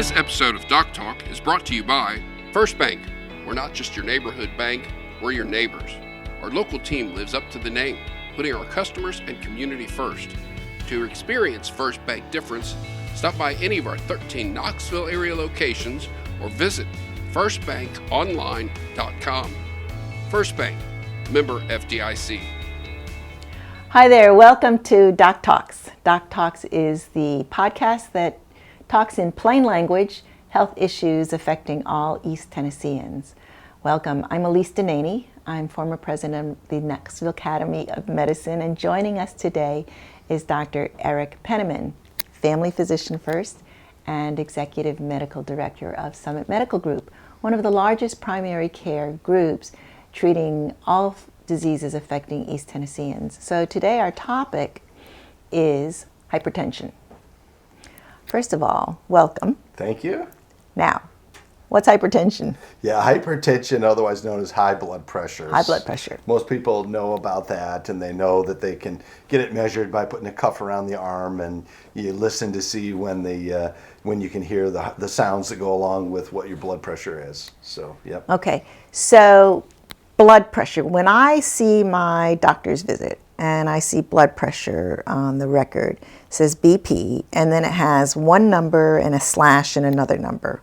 This episode of Doc Talk is brought to you by First Bank. We're not just your neighborhood bank, we're your neighbors. Our local team lives up to the name, putting our customers and community first. To experience First Bank difference, stop by any of our 13 Knoxville area locations or visit firstbankonline.com. First Bank, member FDIC. Hi there, welcome to Doc Talks. Doc Talks is the podcast that talks in plain language health issues affecting all East Tennesseans. Welcome, I'm Elise Denaney. I'm former president of the Knoxville Academy of Medicine, and joining us today is Dr. Eric Penniman, family physician first and executive medical director of Summit Medical Group, one of the largest primary care groups treating all diseases affecting East Tennesseans. So today our topic is hypertension. First of all, welcome. Thank you. Now, what's hypertension? Yeah, hypertension, otherwise known as high blood pressure. High blood pressure. Most people know about that, and they know that they can get it measured by putting a cuff around the arm, and you listen to see when you can hear the sounds that go along with what your blood pressure is. So, yep. Okay, so blood pressure. When I see my doctor's visit and I see blood pressure on the record, it says BP, and then it has one number and a slash and another number.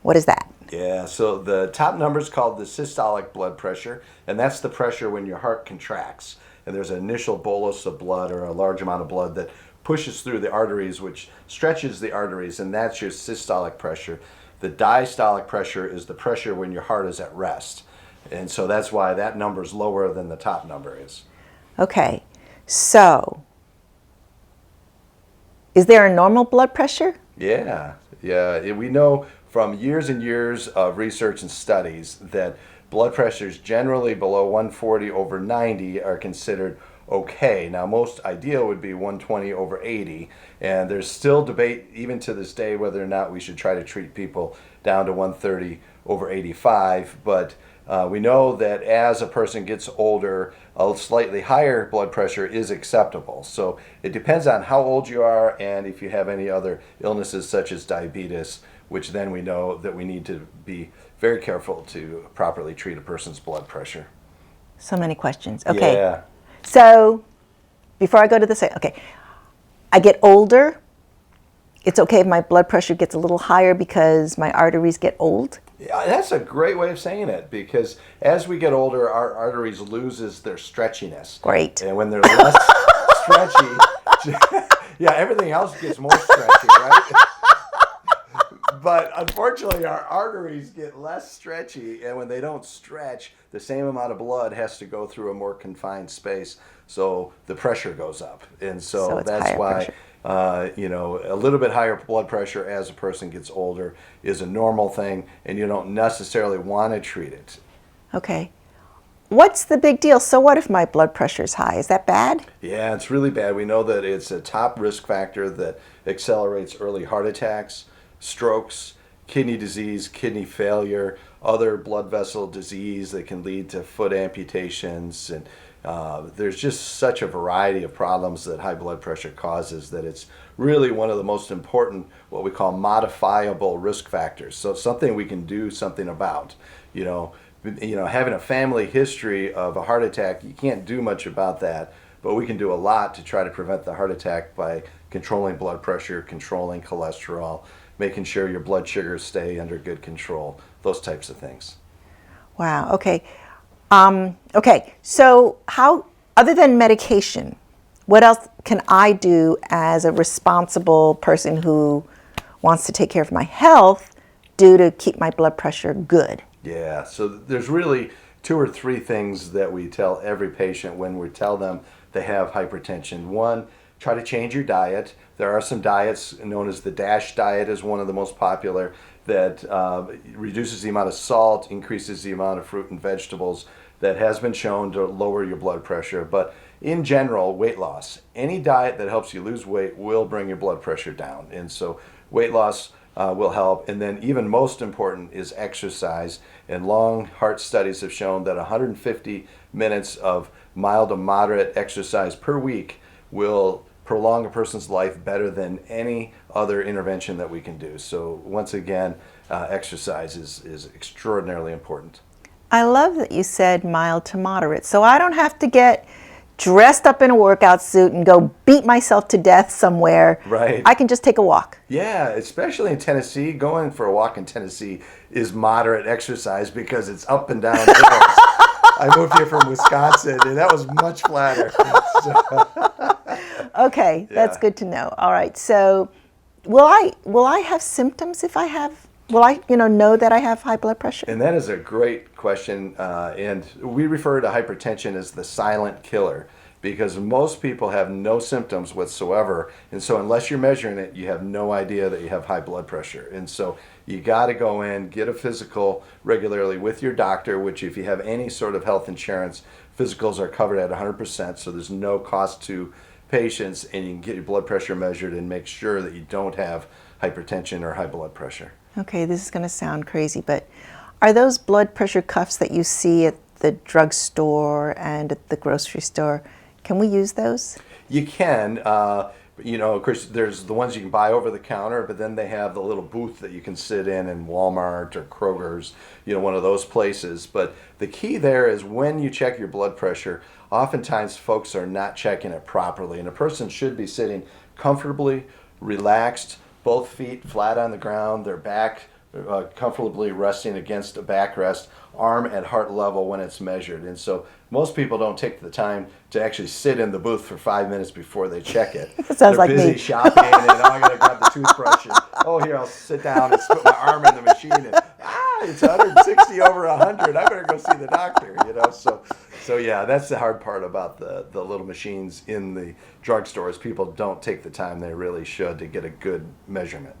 What is that? Yeah, so the top number is called the systolic blood pressure, and that's the pressure when your heart contracts. And there's an initial bolus of blood or a large amount of blood that pushes through the arteries, which stretches the arteries, and that's your systolic pressure. The diastolic pressure is the pressure when your heart is at rest. And so that's why that number is lower than the top number is. Okay, so is there a normal blood pressure? Yeah. We know from years and years of research and studies that blood pressures generally below 140 over 90 are considered okay. Now, most ideal would be 120 over 80, and there's still debate even to this day whether or not we should try to treat people down to 130 over 85, but we know that as a person gets older, a slightly higher blood pressure is acceptable. So it depends on how old you are and if you have any other illnesses such as diabetes, which then we know that we need to be very careful to properly treat a person's blood pressure. So many questions. Okay. Yeah. So before I go to the I get older. It's okay if my blood pressure gets a little higher because my arteries get old? Yeah, that's a great way of saying it, because as we get older, our arteries loses their stretchiness. Great. And when they're less stretchy, yeah, everything else gets more stretchy, right? But unfortunately, our arteries get less stretchy, and when they don't stretch, the same amount of blood has to go through a more confined space, so the pressure goes up. And so that's why a little bit higher blood pressure as a person gets older is a normal thing, and you don't necessarily want to treat it. Okay. What's the big deal? So what if my blood pressure is high? Is that bad? Yeah, it's really bad. We know that it's a top risk factor that accelerates early heart attacks, strokes, kidney disease, kidney failure, other blood vessel disease that can lead to foot amputations, and there's just such a variety of problems that high blood pressure causes that it's really one of the most important, what we call modifiable risk factors. So something we can do something about. Having a family history of a heart attack, you can't do much about that, but we can do a lot to try to prevent the heart attack by controlling blood pressure, controlling cholesterol, making sure your blood sugars stay under good control, those types of things. Wow, okay. So how, other than medication, what else can I do as a responsible person who wants to take care of my health to keep my blood pressure good? Yeah, so there's really 2 or 3 things that we tell every patient when we tell them they have hypertension. One, try to change your diet. There are some diets known as the DASH diet is one of the most popular that reduces the amount of salt, increases the amount of fruit and vegetables, that has been shown to lower your blood pressure. But in general, weight loss, any diet that helps you lose weight will bring your blood pressure down. And so weight loss will help. And then even most important is exercise. And long heart studies have shown that 150 minutes of mild to moderate exercise per week will prolong a person's life better than any other intervention that we can do. So once again, exercise is extraordinarily important. I love that you said mild to moderate. So I don't have to get dressed up in a workout suit and go beat myself to death somewhere. Right. I can just take a walk. Yeah, especially in Tennessee. Going for a walk in Tennessee is moderate exercise because it's up and down hills. I moved here from Wisconsin, and that was much flatter. Okay, that's good to know. All right, so will I have symptoms if I have? Will I, know that I have high blood pressure? And that is a great question. And we refer to hypertension as the silent killer because most people have no symptoms whatsoever. And so unless you're measuring it, you have no idea that you have high blood pressure. And so you got to go in, get a physical regularly with your doctor, which if you have any sort of health insurance, physicals are covered at 100%. So there's no cost to patients, and you can get your blood pressure measured and make sure that you don't have hypertension or high blood pressure. Okay, this is going to sound crazy, but are those blood pressure cuffs that you see at the drugstore and at the grocery store, can we use those? You can. Of course, there's the ones you can buy over the counter, but then they have the little booth that you can sit in Walmart or Kroger's, one of those places. But the key there is when you check your blood pressure, oftentimes folks are not checking it properly, and a person should be sitting comfortably, relaxed, both feet flat on the ground, their back comfortably resting against a backrest, arm at heart level when it's measured. And so most people don't take the time to actually sit in the booth for 5 minutes before they check it. Sounds They're like busy me. shopping, and I got to grab the toothbrush, and here, I'll sit down and put my arm in the machine, and it's 160 over 100. I better go see the doctor, So yeah, that's the hard part about the little machines in the drugstores. People don't take the time they really should to get a good measurement.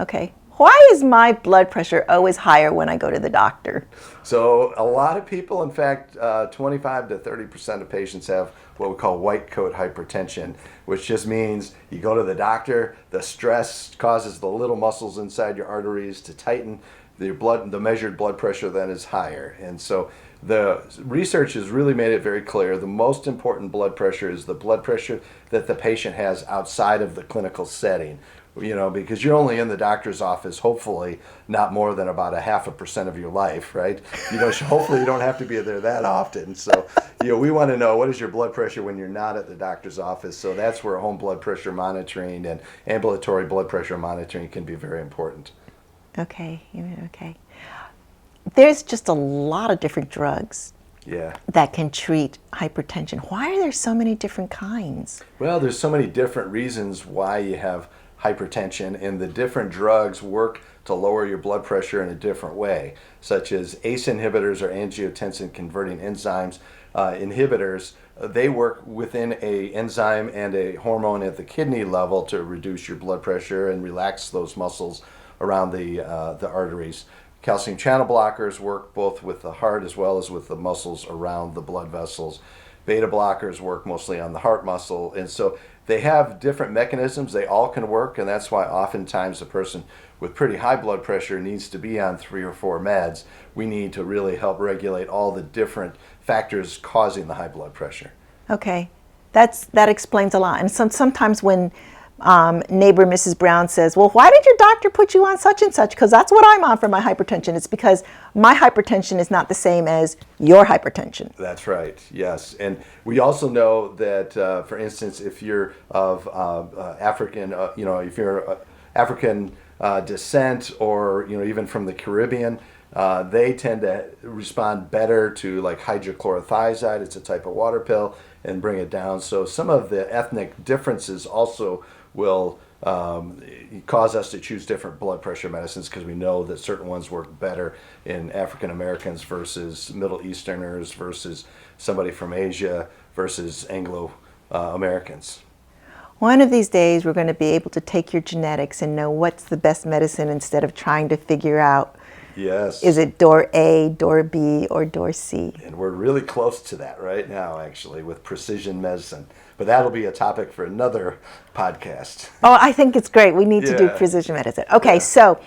Okay. Why is my blood pressure always higher when I go to the doctor? So a lot of people, in fact, 25 to 30% of patients have what we call white coat hypertension, which just means you go to the doctor, the stress causes the little muscles inside your arteries to tighten, the measured blood pressure then is higher. And so the research has really made it very clear the most important blood pressure is the blood pressure that the patient has outside of the clinical setting. Because you're only in the doctor's office, hopefully, not more than about 0.5% of your life, right? Hopefully you don't have to be there that often. So, we want to know what is your blood pressure when you're not at the doctor's office. So that's where home blood pressure monitoring and ambulatory blood pressure monitoring can be very important. Okay. There's just a lot of different drugs that can treat hypertension. Why are there so many different kinds? Well, there's so many different reasons why you have hypertension, and the different drugs work to lower your blood pressure in a different way, such as ACE inhibitors or angiotensin converting enzymes. Inhibitors, they work within a enzyme and a hormone at the kidney level to reduce your blood pressure and relax those muscles around the arteries. Calcium channel blockers work both with the heart as well as with the muscles around the blood vessels. Beta blockers work mostly on the heart muscle, and so they have different mechanisms. They all can work, and that's why oftentimes a person with pretty high blood pressure needs to be on 3 or 4 meds. We need to really help regulate all the different factors causing the high blood pressure. Okay, that explains a lot. And sometimes when neighbor Mrs. Brown says, well, why did your doctor put you on such and such? Because that's what I'm on for my hypertension. It's because my hypertension is not the same as your hypertension. That's right, yes. And we also know that, for instance, if you're of African, if you're African descent or, even from the Caribbean, they tend to respond better to like hydrochlorothiazide. It's a type of water pill, and bring it down. So some of the ethnic differences also will cause us to choose different blood pressure medicines, because we know that certain ones work better in African Americans versus Middle Easterners versus somebody from Asia versus Anglo Americans. One of these days we're going to be able to take your genetics and know what's the best medicine instead of trying to figure out, yes, is it door A, door B, or door C? And we're really close to that right now, actually, with precision medicine. But that'll be a topic for another podcast. Oh, I think it's great. We need to do precision medicine. Okay, so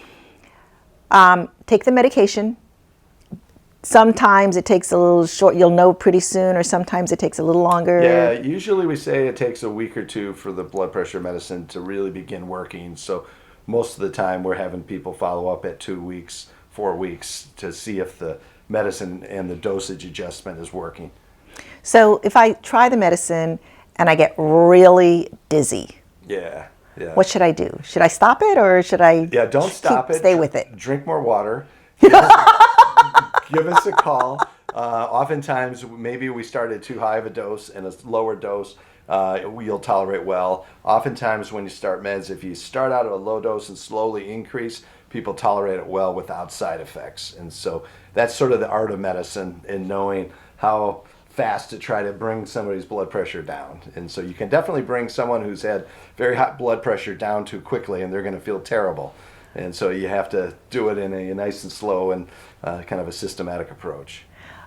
take the medication, sometimes it takes a little short, you'll know pretty soon, or sometimes it takes a little longer? Yeah, usually we say it takes a week or two for the blood pressure medicine to really begin working. So most of the time we're having people follow up at 2 weeks, 4 weeks to see if the medicine and the dosage adjustment is working. So if I try the medicine and I get really dizzy, Yeah. what should I do? Should I stop it, or should I Don't stop it. stay with it? Drink more water. Give us a call. Oftentimes, maybe we start at too high of a dose, and a lower dose you'll tolerate well. Oftentimes, when you start meds, if you start out at a low dose and slowly increase, people tolerate it well without side effects. And so that's sort of the art of medicine, in knowing how fast to try to bring somebody's blood pressure down. And so you can definitely bring someone who's had very high blood pressure down too quickly, and they're going to feel terrible. And so you have to do it in a nice and slow and kind of a systematic approach.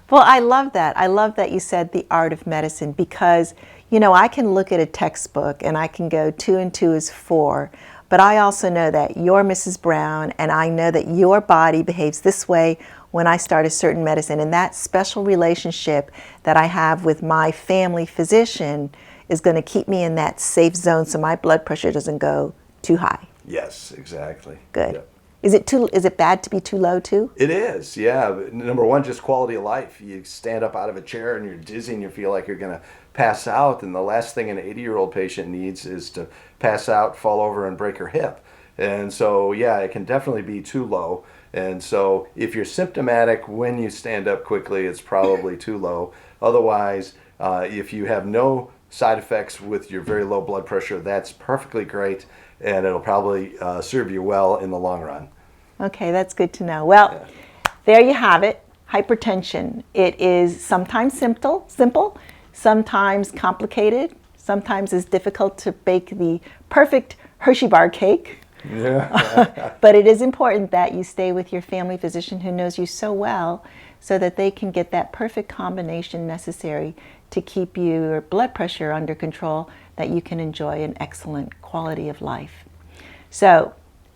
Well, I love that. I love that you said the art of medicine, because, you know, I can look at a textbook and I can go 2 and 2 is 4, but I also know that you're Mrs. Brown, and I know that your body behaves this way when I start a certain medicine. And that special relationship that I have with my family physician is going to keep me in that safe zone so my blood pressure doesn't go too high. Yes, exactly. Good. Yep. Is it bad to be too low too? It is, yeah. Number one, just quality of life. You stand up out of a chair and you're dizzy and you feel like you're going to pass out. And the last thing an 80-year-old patient needs is to pass out, fall over, and break her hip. And so, yeah, it can definitely be too low. And so if you're symptomatic when you stand up quickly, it's probably too low. Otherwise, if you have no side effects with your very low blood pressure, that's perfectly great, and it'll probably serve you well in the long run. Okay, that's good to know. Well, there you have it. Hypertension. It is sometimes simple, sometimes complicated, sometimes it's difficult to bake the perfect Hershey bar cake. Yeah. But it is important that you stay with your family physician who knows you so well, so that they can get that perfect combination necessary to keep your blood pressure under control, that you can enjoy an excellent quality of life. So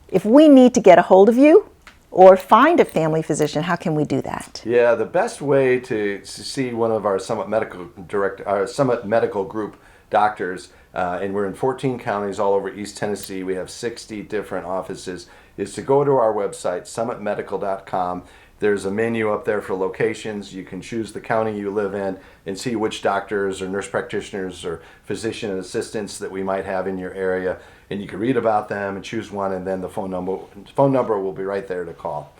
if we need to get a hold of you or find a family physician, how can we do that? Yeah, the best way to see one of our Summit Medical Group doctors, and we're in 14 counties all over East Tennessee. We have 60 different offices, is to go to our website, summitmedical.com. There's a menu up there for locations. You can choose the county you live in and see which doctors or nurse practitioners or physician assistants that we might have in your area. And you can read about them and choose one, and then the phone number will be right there to call.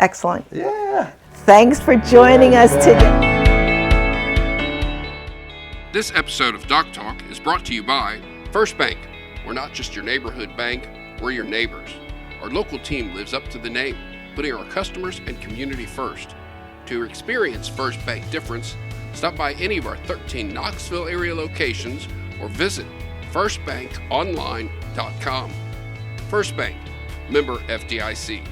Excellent. Yeah. Thanks for joining us today. This episode of Doc Talk is brought to you by First Bank. We're not just your neighborhood bank, we're your neighbors. Our local team lives up to the name, putting our customers and community first. To experience First Bank difference, stop by any of our 13 Knoxville area locations or visit firstbankonline.com. First Bank, member FDIC.